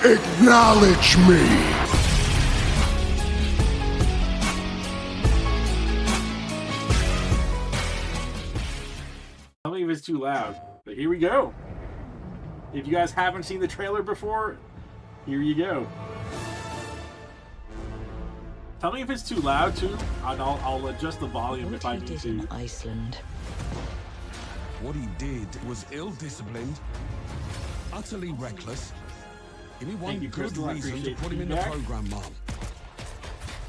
Acknowledge me! Tell me if it's too loud. But here we go. If you guys haven't seen the trailer before, here you go. Tell me if it's too loud too, and I'll adjust the volume if I need to. In Iceland. What he did was ill-disciplined, utterly reckless. Give me one you, good Crystal. I reason to appreciate put him in the feedback. program, Mom.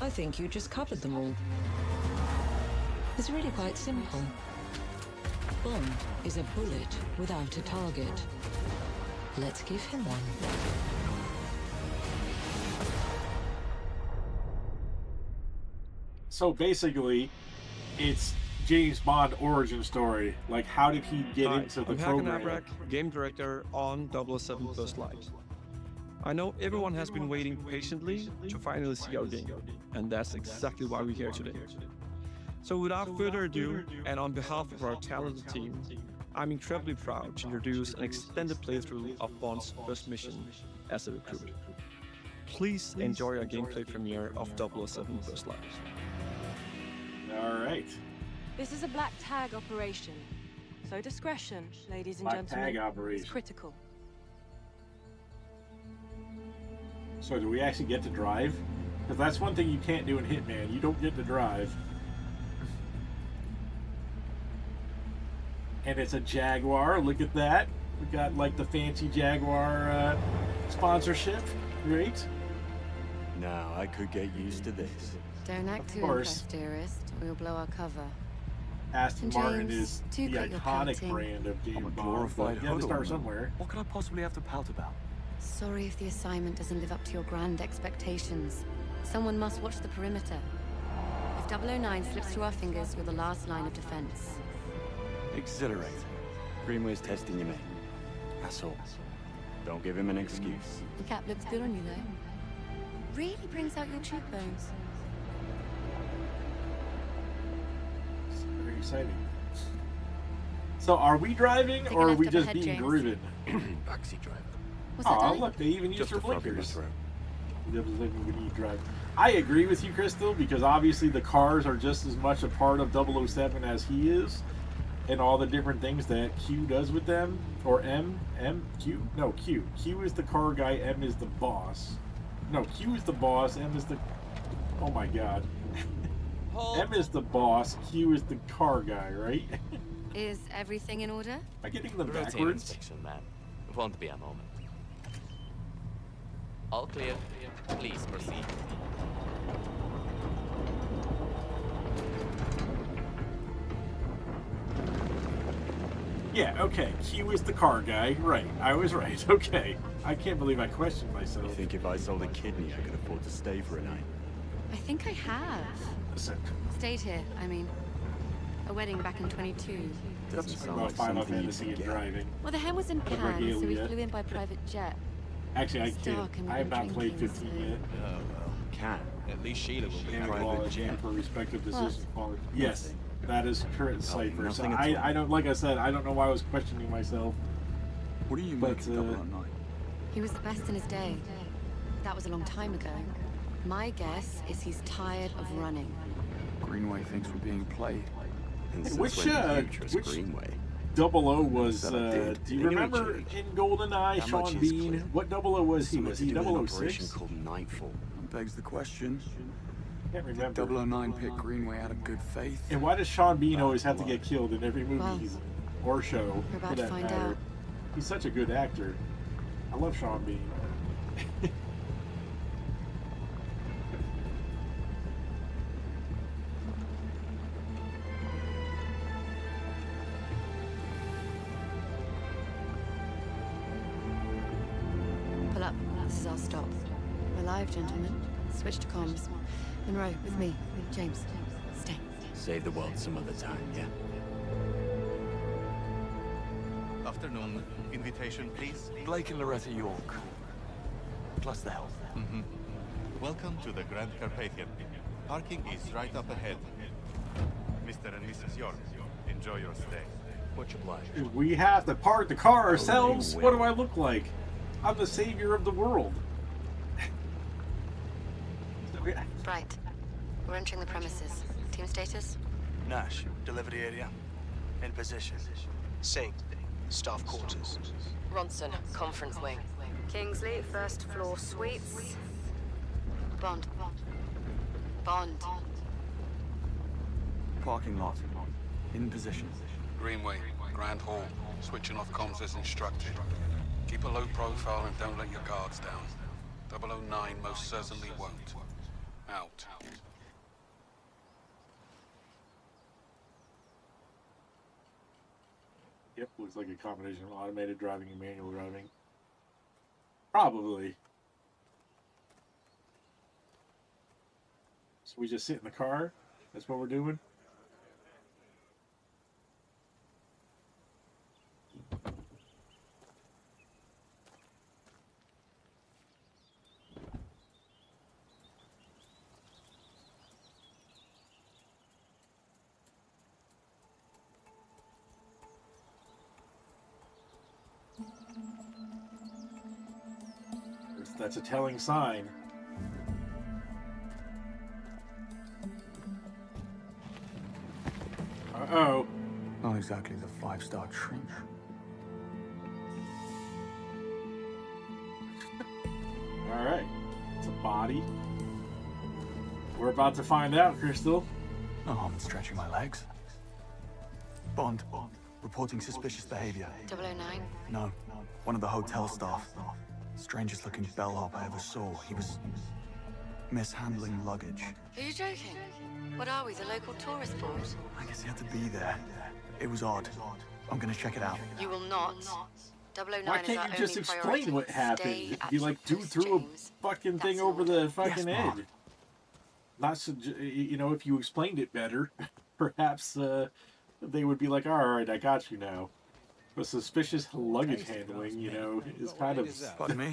I think you just covered them all. It's really quite simple. Bond is a bullet without a target. Let's give him one. So basically, it's James Bond origin story. Like, how did he get into the I'm Hakan program? Abrak, game director on 007 First Light. I know everyone has been waiting patiently to finally see our game, and that's exactly why we're here today. So without further ado, and on behalf of our talented team, I'm incredibly proud to introduce an extended playthrough of Bond's first mission as a recruit. Please enjoy our gameplay premiere of 007 First Light. All right. This is a black tag operation, so discretion, ladies and Black gentlemen, tag operation. is critical. So do we actually get to drive? Because that's one thing you can't do in Hitman. You don't get to drive. And it's a Jaguar. Look at that. We got like the fancy Jaguar sponsorship. Great. Now I could get used to this. Don't act too course. impressed, dearest. We'll blow our cover. Aston And Martin James, is do the cut your iconic pouting. brand of James I'm a Bond. glorified But you have to start hoodlum. somewhere. What could I possibly have to pout about? Sorry if the assignment doesn't live up to your grand expectations. Someone must watch the perimeter. If 009 slips through our fingers, you're the last line of defense. Exhilarating. Greenway's testing you, mate. That's all. Don't give him an excuse. The cap looks good on you, though. Really brings out your cheekbones. It's very exciting. So are we driving Take a or are left we up just ahead, being James. driven? Backseat driver. What's that, Oh, darling? look, they even used Just their a frog in my blinkers. throat. When you drive. I agree with you, Crystal, because obviously the cars are just as much a part of 007 as he is, and all the different things that Q does with them, or Q? No, Q. Q is the car guy, M is the boss. No, Q is the boss, M is the... Oh my god. M is the boss, Q is the car guy, right? Am Is everything in order? I getting them Routine backwards? inspection, ma'am. Won't be a moment. All clear. Please proceed. Yeah, okay. Q is the car guy. Right. I was right. Okay. I can't believe I questioned You myself. think if I sold a kidney, I could afford to stay for a night? I think I have. Listen, Stayed here, I mean. A wedding back in 22. Doesn't talking sound about like Final something you Fantasy and forget. driving. Well, the hen was in Cannes, so we regalia. flew in by private jet. Actually, I It's can't. dark and I have we've been not played drinking, 15 so- yet. Oh, well. Can. At least Sheila will be And private quality jet. and for respective What? decisions. Quality. Yes, that is current cipher. So nothing at all. I don't, like I said, I don't know why I was questioning myself. What do you But, make of 009? He was the best in his day. That was a long time ago. My guess is he's tired of running. Greenway thinks we're being played. And Which, since when did you trust which- Greenway? 00 was, That I did. do you Anyway, remember Jake, in GoldenEye, how much Sean is Bean? clear? What 00 was he? Something Was to he do with an operation 006? called Nightfall. That begs the question. Can't Did remember. 009 pick Greenway out of good faith? And why does Sean Bean always have to get killed in every movie Well, he's in, or show, we're about for to that find matter? out. He's such a good actor. I love Sean Bean. Pull up. This is our stop. We're live, gentlemen. Switch to comms. Monroe, with me. James, stay. Save the world some other time, yeah? Afternoon. Invitation, please. Blake and Loretta York. Plus the health. Welcome to the Grand Carpathian. Parking is right up ahead. Mr. and Mrs. York, enjoy your stay. Much obliged. We have to park the car ourselves. What do I look like? I'm the savior of the world. Right. We're entering the premises. Team status? Nash, delivery area. In position. Singh, staff quarters. Ronson, conference wing. Kingsley, first floor suites. Bond. Bond. Parking lot. In position. Greenway, Grand Hall. Switching off comms as instructed. Keep a low profile and don't let your guards down. 009 most certainly won't. Out. Yep, looks like a combination of automated driving and manual driving. Probably. So we just sit in the car? That's what we're doing? That's a telling sign. Uh-oh. Not exactly the 5-star trench. Alright. It's a body. We're about to find out, Crystal. Oh, I'm stretching my legs. Bond. Reporting suspicious behavior. 009? No. One of the hotel staff. Strangest looking bellhop I ever saw. He was mishandling luggage. Are you joking? What are we, the local tourist board? I guess he had to be there. It was odd. I'm gonna check it out. You will not. 009 Why is our can't you just only explain priority. what happened? Stay at You like your do post, threw James. a fucking thing That's over all. the fucking Yes, Bob. edge. Not so, you know, if you explained it better, perhaps they would be like, all right, I got you now. But suspicious luggage handling, you know, is kind of... Pardon me?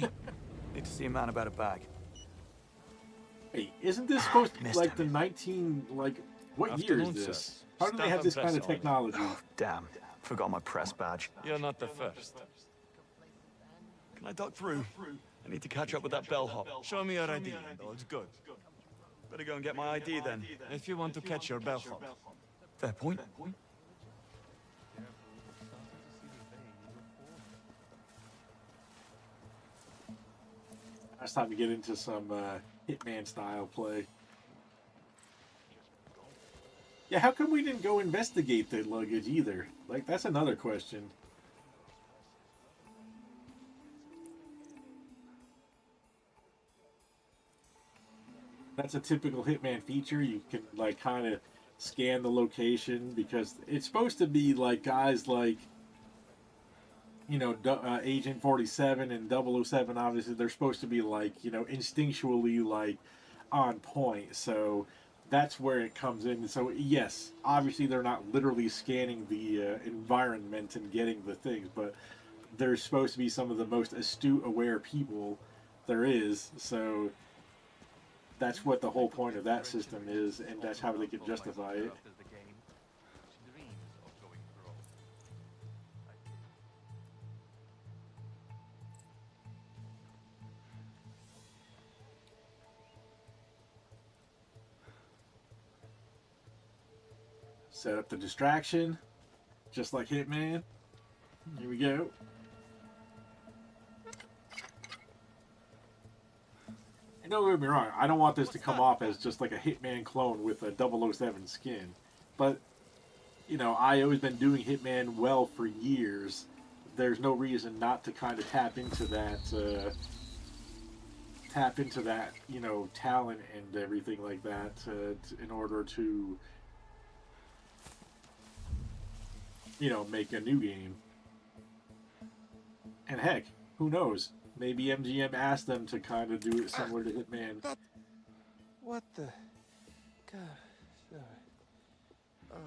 Need to see a man about a bag. Hey, isn't this supposed to be like the 19, like, what year is Afternoon, this? sir. How do they have this kind of technology? Oh, damn. Forgot my press badge. You're not the first. Can I duck through? I need to catch up with that bellhop. Show me your ID. Oh, it's good. Better go and get my ID then. If you want to catch your bellhop. Fair point. It's time to get into some Hitman style play. Yeah, how come we didn't go investigate the luggage either? Like, that's another question. That's a typical Hitman feature. You can, like, kind of scan the location because it's supposed to be, like, guys like, you know, Agent 47 and 007, obviously, they're supposed to be, like, you know, instinctually, like, on point. So that's where it comes in. So, yes, obviously they're not literally scanning the environment and getting the things, but they're supposed to be some of the most astute, aware people there is. So that's what the whole point of that system is, and that's how they can justify it. Set up the distraction, just like Hitman. Here we go. And don't get me wrong, I don't want this to come off as just like a Hitman clone with a 007 skin. But, you know, I always been doing Hitman well for years. There's no reason not to kind of tap into that, you know, talent and everything like that in order to, you know, make a new game. And heck, who knows? Maybe MGM asked them to kind of do it similar to Hitman. What the? God, sorry. Oh,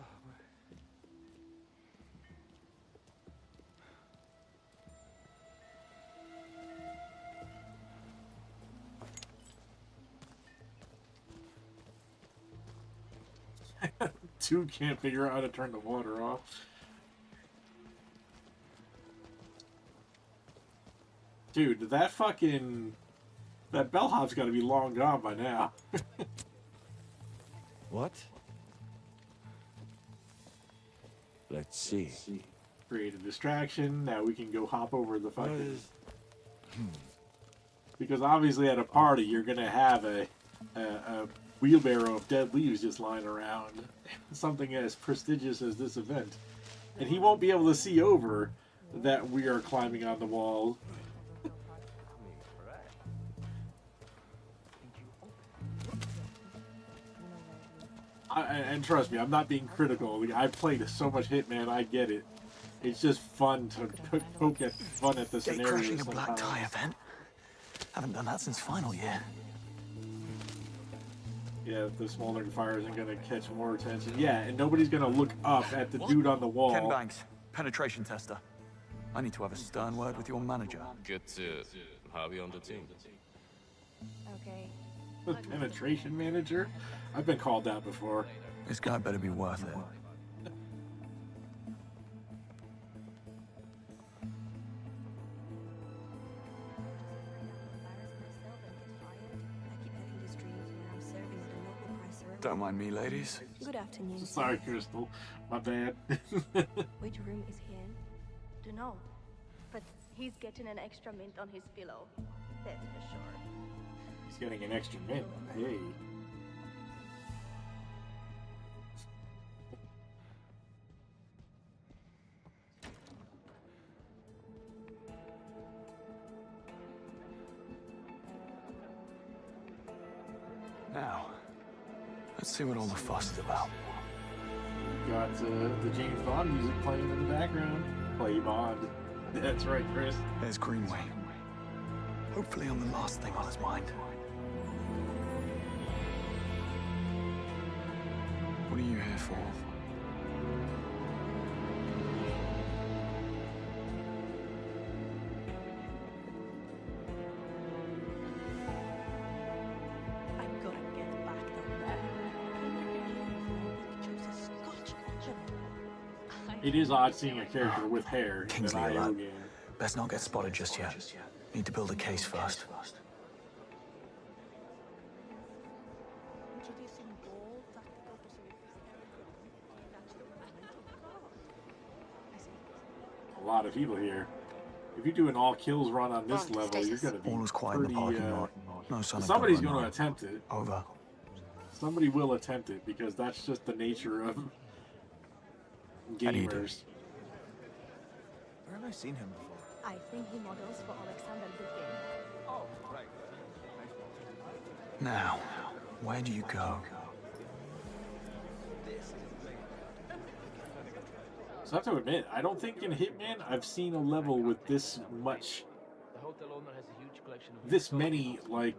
Two can't figure out how to turn the water off. Dude, that bellhop's got to be long gone by now. What? Let's see. Create a distraction. Now we can go hop over the fucking... Because obviously at a party, you're going to have a wheelbarrow of dead leaves just lying around. Something as prestigious as this event. And he won't be able to see over that we are climbing on the wall. And trust me, I'm not being critical. I've played so much Hitman, I get it. It's just fun to poke at fun at the scenario. Crashing a black tie event. Haven't done that since final year. Yeah, the smoldering fire isn't going to catch more attention. Yeah, and nobody's going to look up at the dude on the wall. Ken Banks, penetration tester. I need to have a stern word with your manager. Good to have you on the team. Okay. Penetration manager? I've been called that before. This guy better be worth it. Don't mind me, ladies. Good afternoon. Sorry, Crystal. My bad. Which room is he in? Dunno. But he's getting an extra mint on his pillow. That's for sure. He's getting an extra mint. Hey. Now, let's see what all the fuss is about. Got the James Bond music playing in the background. Play Bond. That's right, Chris. There's Greenway. Hopefully I'm the last thing on his mind. What are you here for? It is odd seeing a character with hair in an IO game. Best not get spotted just yet. Need to build a case first. A lot of people here. If you do an all kills run on this level, you're going to be All was quiet pretty, in the parking lot. No sign of somebody's Dublin going to Night. attempt it. Over. Somebody will attempt it because that's just the nature of gamers. Where have I seen him before? I think he models for Alexander Dugin. Oh, right. Now, where do you go? So I have to admit, I don't think in Hitman I've seen a level with this much, this many, like,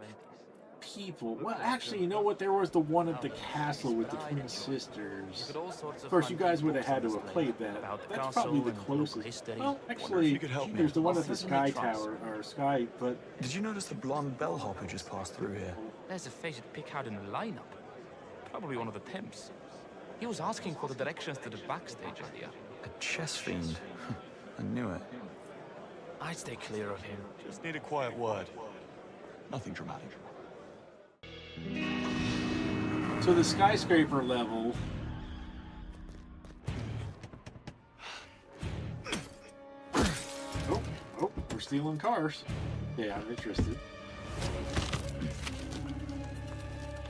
people. Well, actually, you know what? There was the one at the castle with the twin sisters. Of course, you guys would have had to have played that. That's probably the closest. Well, actually, there's the one at the Sky Tower, or Sky, but... Did you notice the blonde bellhop who just passed through here? There's a face at pick out in the lineup. Probably one of the pimps. He was asking for the directions to the backstage area. A chess fiend. I knew it. I'd stay clear of him. Just need a quiet word. Nothing dramatic. So the skyscraper level... Oh, we're stealing cars. Yeah, I'm interested.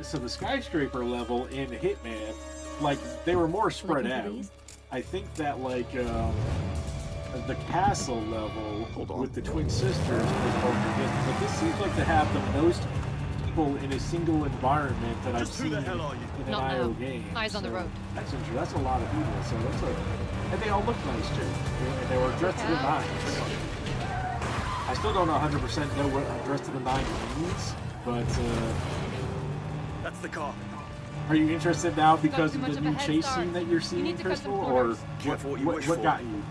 So the skyscraper level in Hitman, like, they were more spread out. I think that, like, the castle level with the twin sisters was more convincing, but this seems like to have the most people in a single environment that I've seen in an IO game. Eyes on the road. That's interesting. That's a lot of people. So that's a, and they all look nice too. And they were dressed to the nines. I still don't 100% know what dressed to the nines means, but that's the car. Are you interested now because of the new chase scene that you're seeing, Crystal, or what got you?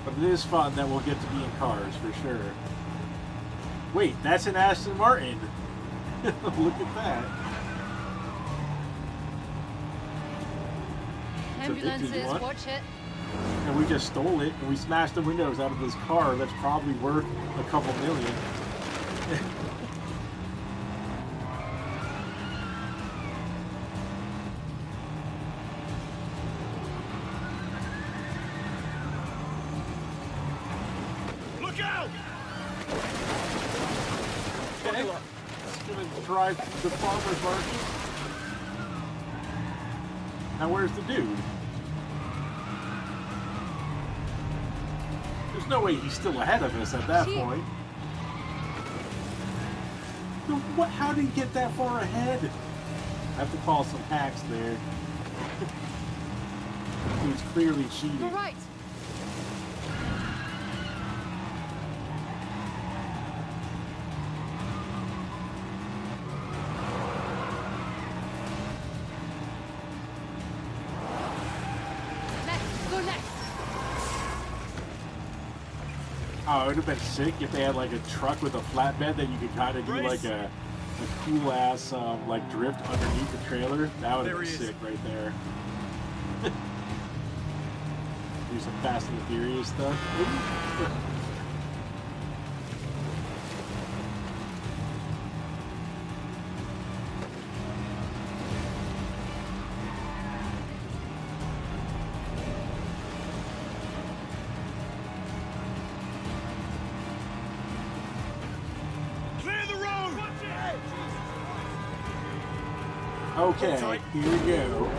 But it is fun that we'll get to be in cars, for sure. Wait, that's an Aston Martin. Look at that. Ambulances, watch it. And and we just stole it, and we smashed the windows out of this car that's probably worth a couple million. Look out! Okay. Just gonna drive to the farmer's market. Now where's the dude? There's no way he's still ahead of us at that point. No, what? How did he get that far ahead? I have to call some hacks there. He was clearly cheating. You're right. Oh, it would have been sick if they had like a truck with a flatbed that you could kind of do like a cool ass like drift underneath the trailer. That would have been sick right there. Do some Fast and the Furious stuff. Okay, here we go.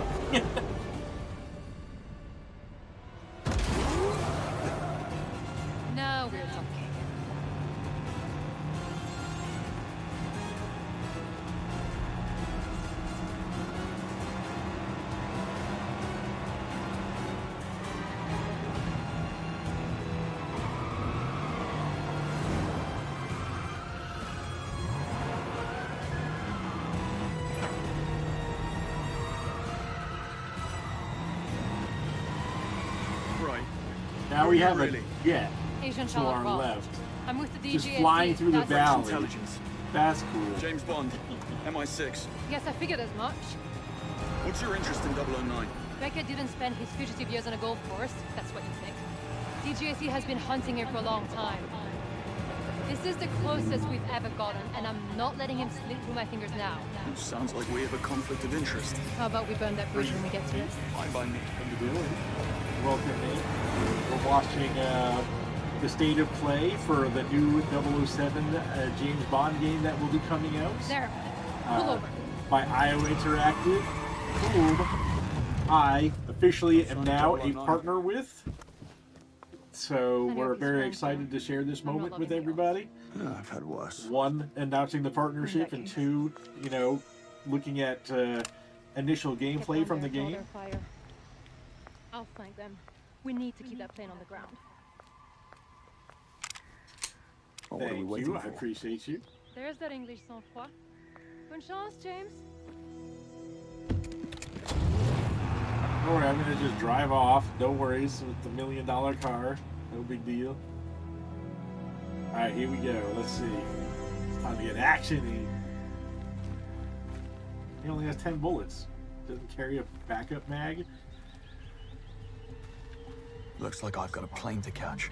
Now we're talking. Now we have a jet Agent to our Charlotte left. I'm with the Just DGSC. flying through the That's valley. Intelligence. That's cool. James Bond, MI6. Yes, I figured as much. What's your interest in 009? Beckett didn't spend his fugitive years on a golf course. That's what you think. DGSC has been hunting him for a long time. This is the closest we've ever gotten, and I'm not letting him slip through my fingers now. Sounds like we have a conflict of interest. How about we burn that bridge when we get to it? Fine by me. Welcome in. We're watching the state of play for the new 007 James Bond game that will be coming out. There. Pull over. By IO Interactive, whom I officially am now a partner with. So we're very excited to share this moment with everybody. I've had worse. One, announcing the partnership, and two, you know, looking at initial gameplay from the game. I'll flank them. We need to keep that plane on the ground. What are we Thank waiting you. I for? appreciate you. There's that English sang-froid. Bonne chance, James. Don't worry, I'm gonna just drive off. No worries with the $1 million car. No big deal. Alright, here we go. Let's see. It's time to get action-y. He only has 10 bullets. Doesn't carry a backup mag. Looks like I've got a plane to catch.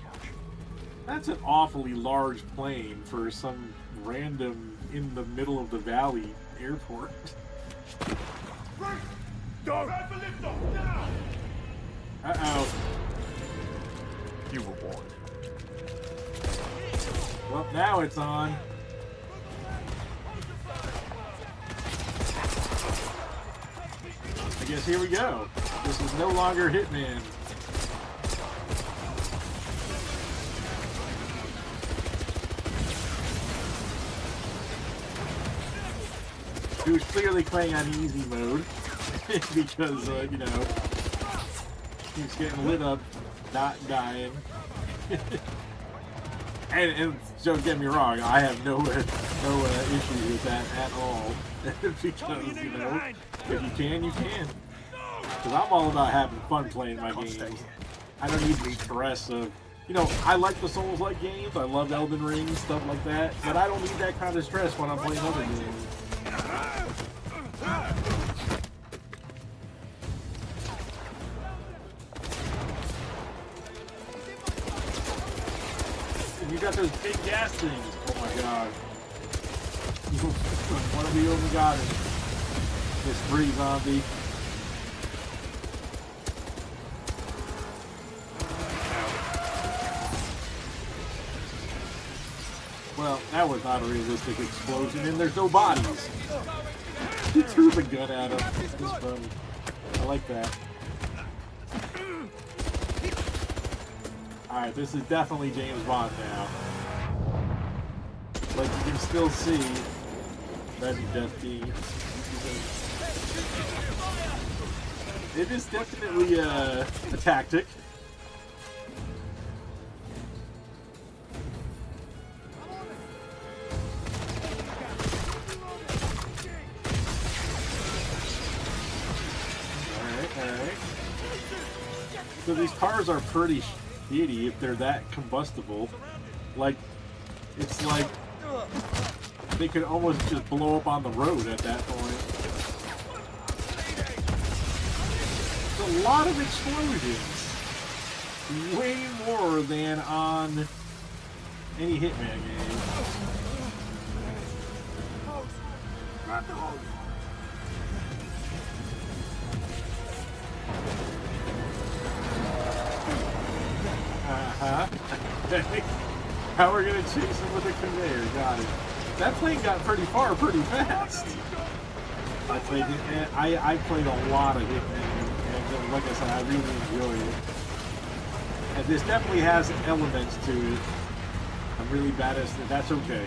That's an awfully large plane for some random in the middle of the valley airport. Go! Uh-oh. You were warned. Well, now it's on. I guess here we go. This is no longer Hitman. He was clearly playing on easy mode because, you know, he's getting lit up, not dying. and don't get me wrong, I have no issue with that at all. Because, you know, if you can, you can. Because I'm all about having fun playing my games. I don't need the stress of, you know, I like the Souls-like games, I love Elden Ring, stuff like that, but I don't need that kind of stress when I'm playing other games. You got those big gas things. Oh my god. What have we only got it? This free zombie. Well, that was not a realistic explosion, and there's no bodies. He threw the gun at him. It's funny. I like that. Alright, this is definitely James Bond now. Like, you can still see Resi Death Team. It is definitely a tactic. Alright. So these cars are pretty shitty if they're that combustible. Like, it's like they could almost just blow up on the road at that point. It's a lot of explosions. Way more than on any Hitman game. How we're gonna chase him with a conveyor, got it. That plane got pretty far pretty fast. I played a lot of Hitman, and like I said, I really enjoy it. And this definitely has elements to it. I'm really bad at it, that's okay.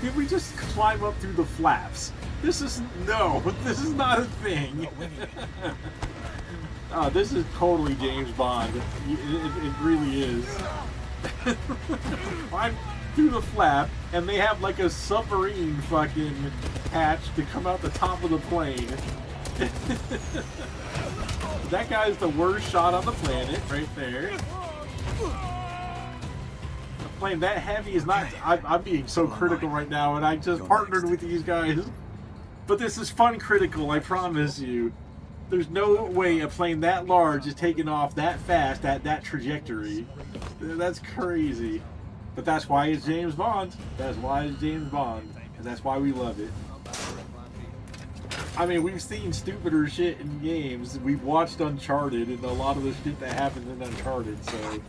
Did we just climb up through the flaps? This is not a thing. Oh, this is totally James Bond. It really is. Climb through the flap, and they have like a submarine fucking hatch to come out the top of the plane. That guy's the worst shot on the planet, right there. Plane that heavy is not. I'm being so critical right now, and I just partnered with these guys. But this is fun critical, I promise you. There's no way a plane that large is taking off that fast at that trajectory. That's crazy. But that's why it's James Bond. That's why it's James Bond. And that's why we love it. I mean, we've seen stupider shit in games. We've watched Uncharted and a lot of the shit that happens in Uncharted, so...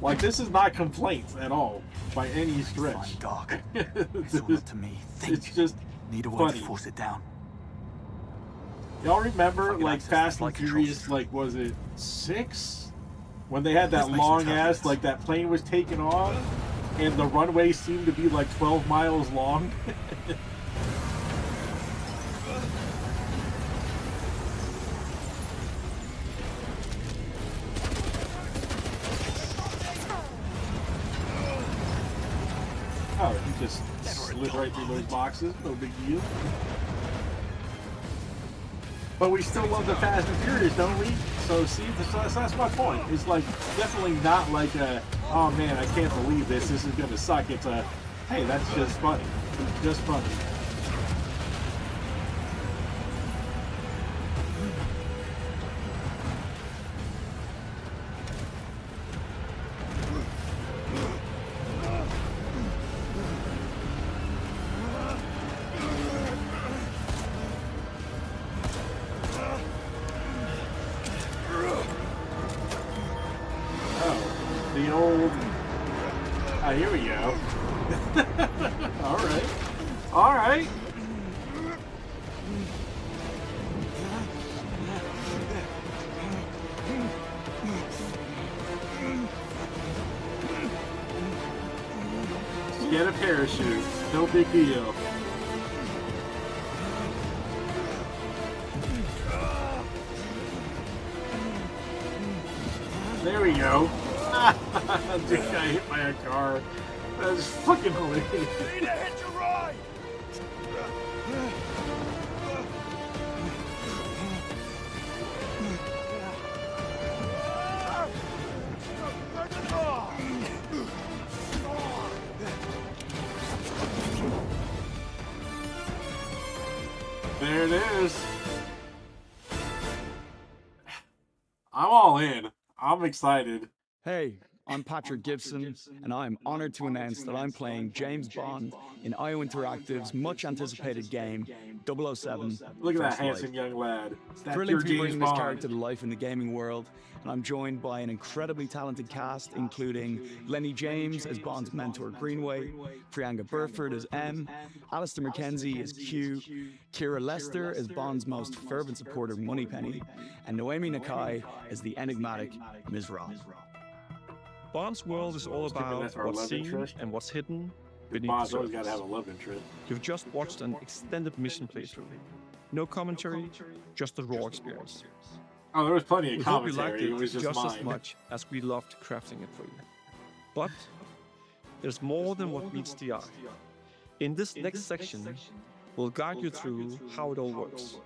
Like, this is not complaints at all, by any stretch. Dark. It's all up to me. Think. It's just need a way funny. to force it down. Y'all remember, like, Fast and Furious, like, was it 6? When they had that long-ass, like, that plane was taken off, and the runway seemed to be, like, 12 miles long? Oh, he just slid right through those boxes, no big deal. But we still love the Fast and Furious, don't we? So see, that's my point. It's like, definitely not like a, oh man, I can't believe this is gonna suck. It's a, hey, that's just funny. It's just funny. Here we go. Alright. Alright. Get a parachute. No big deal. There we go. This guy hit by a car. That's fucking hilarious. Need to hit your right! There it is. I'm all in. I'm excited. Hey, I'm Patrick Gibson, and I'm honored to announce that I'm playing James Bond in IO Interactive's much-anticipated game, 007. Look at that First handsome Light. young lad. That's Thrilling your to be James bringing this Bond. character to life in the gaming world, and I'm joined by an incredibly talented cast, including Lenny James as Bond's mentor Greenway, Priyanka Burford as M, Alistair McKenzie as Q, Kira Lester as Bond's most fervent supporter Moneypenny, and Noemi Nakai as the enigmatic Ms. Ra. Bond's world is all about that's our what's love seen interest. and what's hidden beneath the Bond's always got surface. to have a love interest. You've just watched an extended mission playthrough. No commentary, just a raw experience. Oh, there was plenty of We hope you liked commentary. it It was just as mine. much as we loved crafting it for you. But there's more than what meets the eye. In this next section, we'll guide you through how it all works.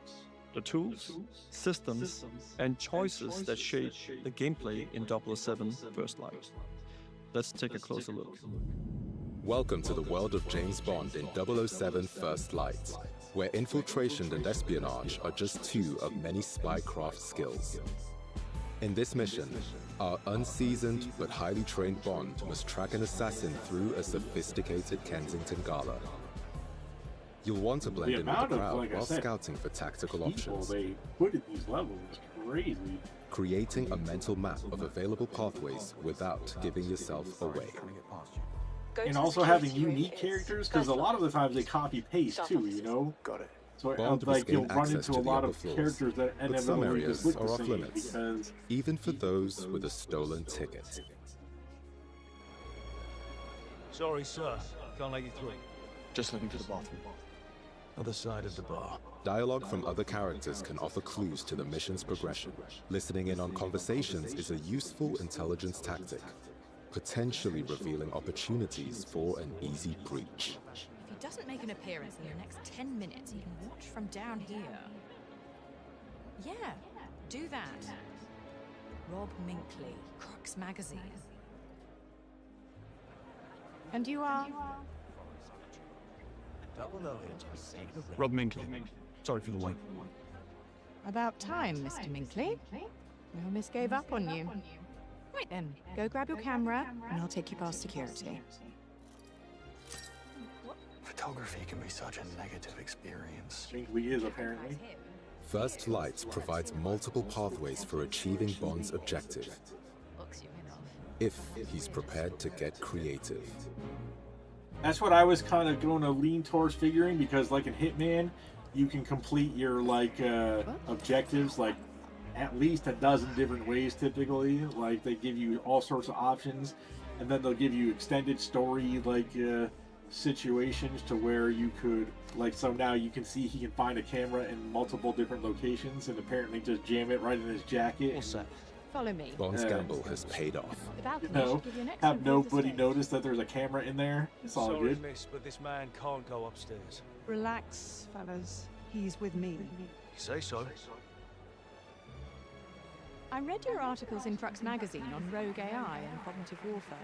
The tools, systems, and choices that shape the gameplay in 007 First Light. Let's take a closer look. Welcome to the world of James Bond in 007 First Light, where infiltration and espionage are just two of many spycraft skills. In this mission, our unseasoned but highly trained Bond must track an assassin through a sophisticated Kensington gala. You'll want to blend in with the crowd like I while said, scouting for tactical people options. they put at these levels is crazy. Creating a mental map of available pathways without giving yourself away. And also having unique characters, because a lot of the times they copy paste too, you know? Got it. So Bond like must you'll gain run access into to a the lot upper of floors, characters that but some inevitably just areas look are the off same limits, because even for those with a stolen ticket. Sorry, sir. Can't let you through. Just looking for the bathroom. Other side of the bar. Dialogue from other characters can offer clues to the mission's progression. Listening in on conversations is a useful intelligence tactic, potentially revealing opportunities for an easy breach. If he doesn't make an appearance in the next 10 minutes, he can watch from down here. Yeah, do that. Rob Minkley, Crux Magazine. And you are? Rob Minkley. Sorry for the wait. About time, Mr. Minkley. Your miss gave up on you. Right then, go grab your camera, and I'll take you past security. Photography can be such a negative experience. we is apparently. First Light provides multiple pathways for achieving Bond's objective, if he's prepared to get creative. That's what I was kind of going to lean towards figuring, because like in Hitman, you can complete your like objectives like at least a dozen different ways typically. Like they give you all sorts of options, and then they'll give you extended story like situations to where you could like, so now you can see he can find a camera in multiple different locations and apparently just jam it right in his jacket. Follow me. Bond's gamble has paid off. The balcony You know, should give you an have excellent view of the nobody stage. notice that there's a camera in there. It's all Sorry, good. miss, but this man can't go upstairs. Relax, fellas. He's with me. You say so. I read your articles in Crux Magazine on rogue AI and cognitive warfare.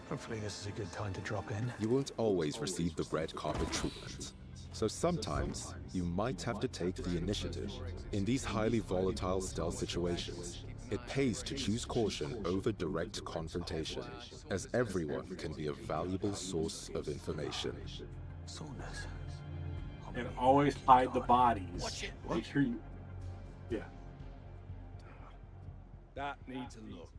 Hopefully this is a good time to drop in. You won't always receive the red carpet treatment, so sometimes you might have to take the initiative. In these highly volatile stealth situations, it pays to choose caution over direct confrontation, as everyone can be a valuable source of information. And always hide the bodies. Make sure you. Yeah. That needs a look.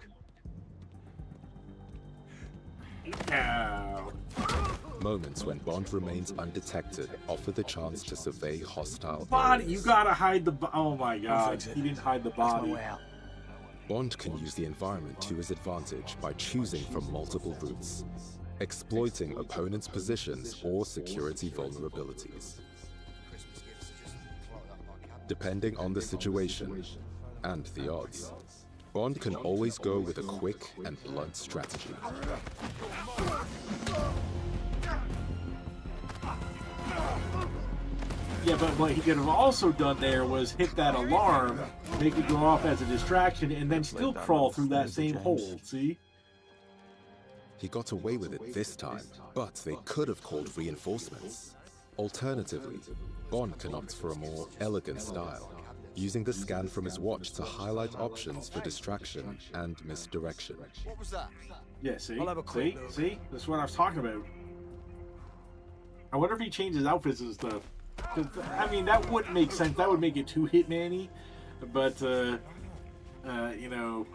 No. Moments when Bond remains undetected offer the chance to survey hostile Body, areas. you gotta hide the. Oh my god, he didn't hide the body. Bond can use the environment to his advantage by choosing from multiple routes, exploiting opponents' positions or security vulnerabilities. Depending on the situation and the odds, Bond can always go with a quick and blunt strategy. Yeah, but what he could have also done there was hit that alarm, make it go off as a distraction, and then still crawl through that same hole, see? He got away with it this time, but they could have called reinforcements. Alternatively, Bond can opt for a more elegant style, using the scan from his watch to highlight options for distraction and misdirection. What was that? Yeah, see? I'll have a quick look. See? That's what I was talking about. I wonder if he changes outfits and stuff. 'Cause, I mean, that wouldn't make sense. That would make it too Hitman-y. But, you know...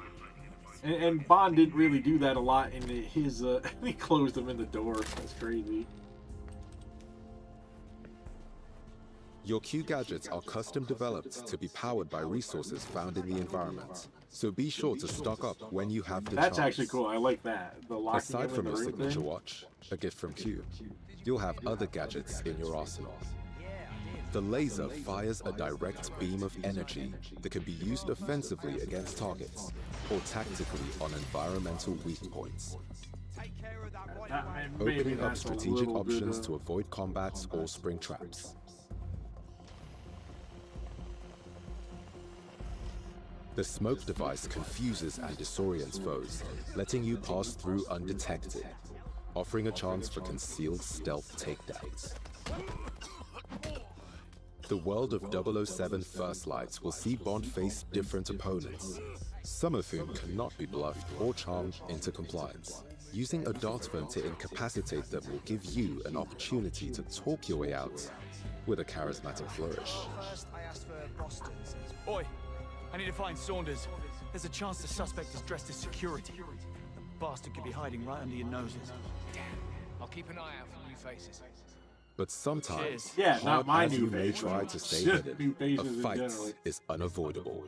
And Bond didn't really do that a lot in his... he closed him in the door. That's crazy. Your Q gadgets are custom developed to be powered by resources found in the environment, so be sure to stock up when you have the chance. That's actually cool. I like that. The locking Aside him from in your the room signature thing. watch, a gift from Q, you'll have other gadgets in your arsenal. The laser fires a direct beam of energy that can be used offensively against targets or tactically on environmental weak points. Maybe Opening up that's a strategic little bit, options to avoid combats or spring traps. The smoke device confuses and disorients foes, letting you pass through undetected, offering a chance for concealed stealth takedowns. The world of 007 First Lights will see Bond face different opponents, some of whom cannot be bluffed or charmed into compliance. Using a dart phone to incapacitate them will give you an opportunity to talk your way out with a charismatic flourish. First, I asked for Boston's. Oi, I need to find Saunders. There's a chance the suspect is dressed as security. The bastard could be hiding right under your noses. Damn. I'll keep an eye out for new faces. But sometimes, Yeah, not hard my as new you may face, try but to stay just hidden, new faces a in fight general. is unavoidable.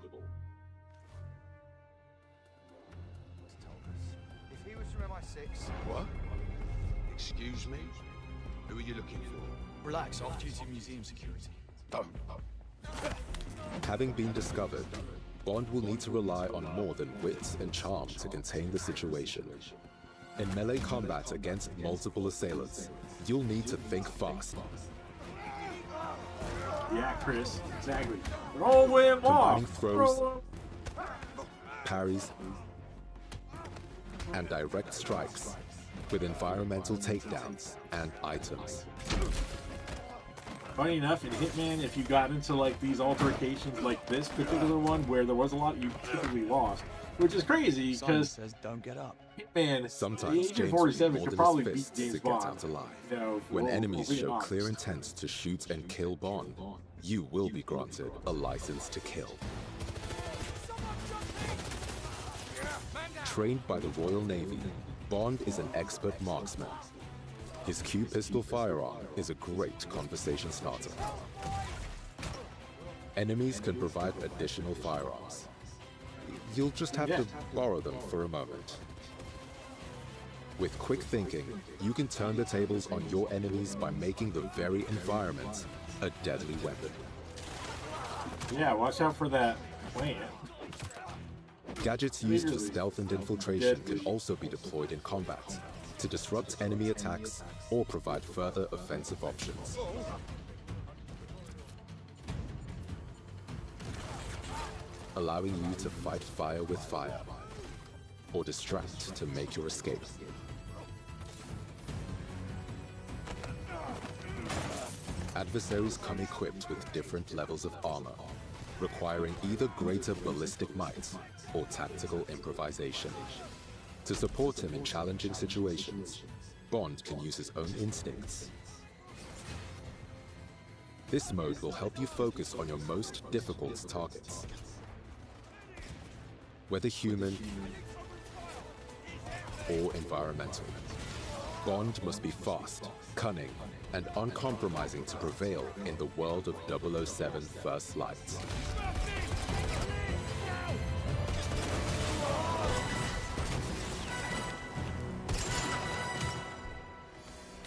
If he was from MI6... What? Excuse me? Who are you looking for? Relax, off-duty museum security. Don't. Having been discovered, Bond will need to rely on more than wit and charm to contain the situation. In melee combat against multiple assailants, you'll need to think fast. Yeah, Chris. Exactly. Roll him off! Combining throws, Roll parries, and direct strikes with environmental takedowns and items. Funny enough, in Hitman, if you got into like these altercations like this particular one, where there was a lot, you typically lost. Which is crazy, Simon because says don't get up. Hitman, Sometimes Agent James 47 will could order probably his beat fists James to get Bond. out alive. You know, When we'll enemies be show honest. clear intent to shoot and kill Bond, you will be granted a license to kill. Trained by the Royal Navy, Bond is an expert marksman. His Q pistol firearm is a great conversation starter. Enemies can provide additional firearms. You'll just have to borrow them for a moment. With quick thinking, you can turn the tables on your enemies by making the very environment a deadly weapon. Yeah, watch out for that plant. Gadgets used for Literally. stealth and infiltration can also be deployed in combat to disrupt enemy attacks or provide further offensive options. Allowing you to fight fire with fire, or distract to make your escape. Adversaries come equipped with different levels of armor, requiring either greater ballistic might or tactical improvisation. To support him in challenging situations, Bond can use his own instincts. This mode will help you focus on your most difficult targets. Whether human or environmental, Bond must be fast, cunning, and uncompromising to prevail in the world of 007 First Light.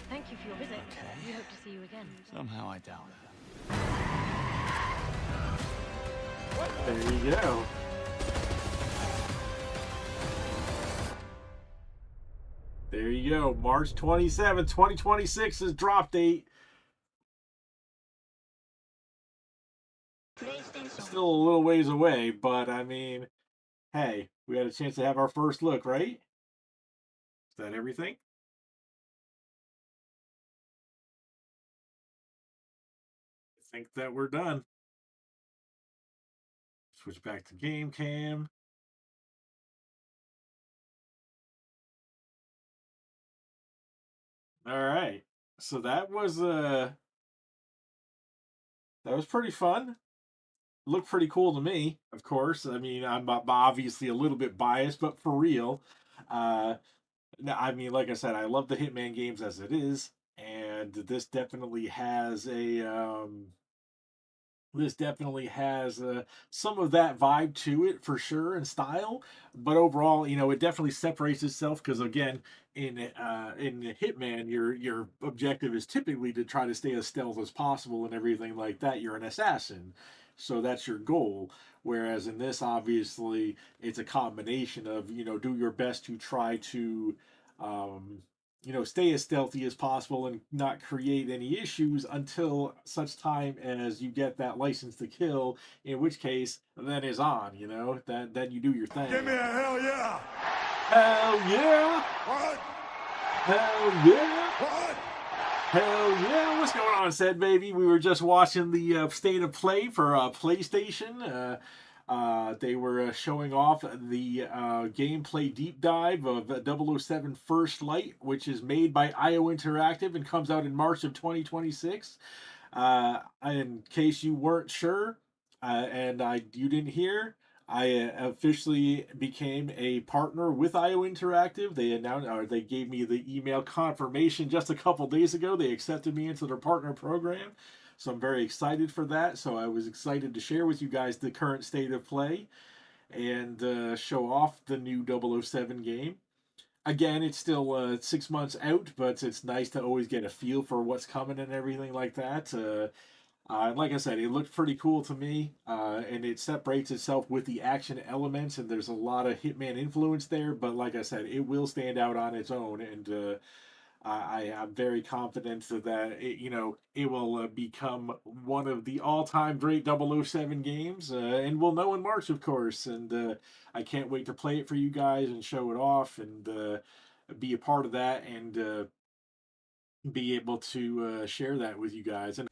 Thank you for your visit. We hope to see you again. Somehow I doubt it. There you go. There you go. March 27, 2026 is drop date. Still a little ways away, but I mean, hey, we had a chance to have our first look, right? Is that everything? think that we're done. Switch back to game cam. All right. So that was pretty fun. Looked pretty cool to me, of course. I mean, I'm obviously a little bit biased, but for real. I mean, like I said, I love the Hitman games as it is, and this definitely has some of that vibe to it for sure and style. But overall, it definitely separates itself because again, in Hitman, your objective is typically to try to stay as stealth as possible and everything like that. You're an assassin, so that's your goal. Whereas in this, obviously, it's a combination of do your best to try to um, stay as stealthy as possible and not create any issues until such time as you get that license to kill, in which case then is on, then you do your thing. Give me a hell yeah! Hell yeah! What? Hell yeah! What? Hell yeah! What's going on, said baby? We were just watching the state of play for PlayStation. They were showing off the gameplay deep dive of 007 First Light, which is made by IO Interactive and comes out in March of 2026. In case you weren't sure, and you didn't hear, I officially became a partner with IO Interactive. They announced, or they gave me the email confirmation just a couple days ago. They accepted me into their partner program. So I'm very excited for that. So I was excited to share with you guys the current state of play and show off the new 007 game. Again, it's still 6 months out, but it's nice to always get a feel for what's coming and everything like that. Like I said, it looked pretty cool to me, and it separates itself with the action elements, and there's a lot of Hitman influence there, but like I said, it will stand out on its own, and I'm very confident that it will become one of the all-time great 007 games, and we'll know in March, of course. And I can't wait to play it for you guys and show it off and be a part of that and be able to share that with you guys. And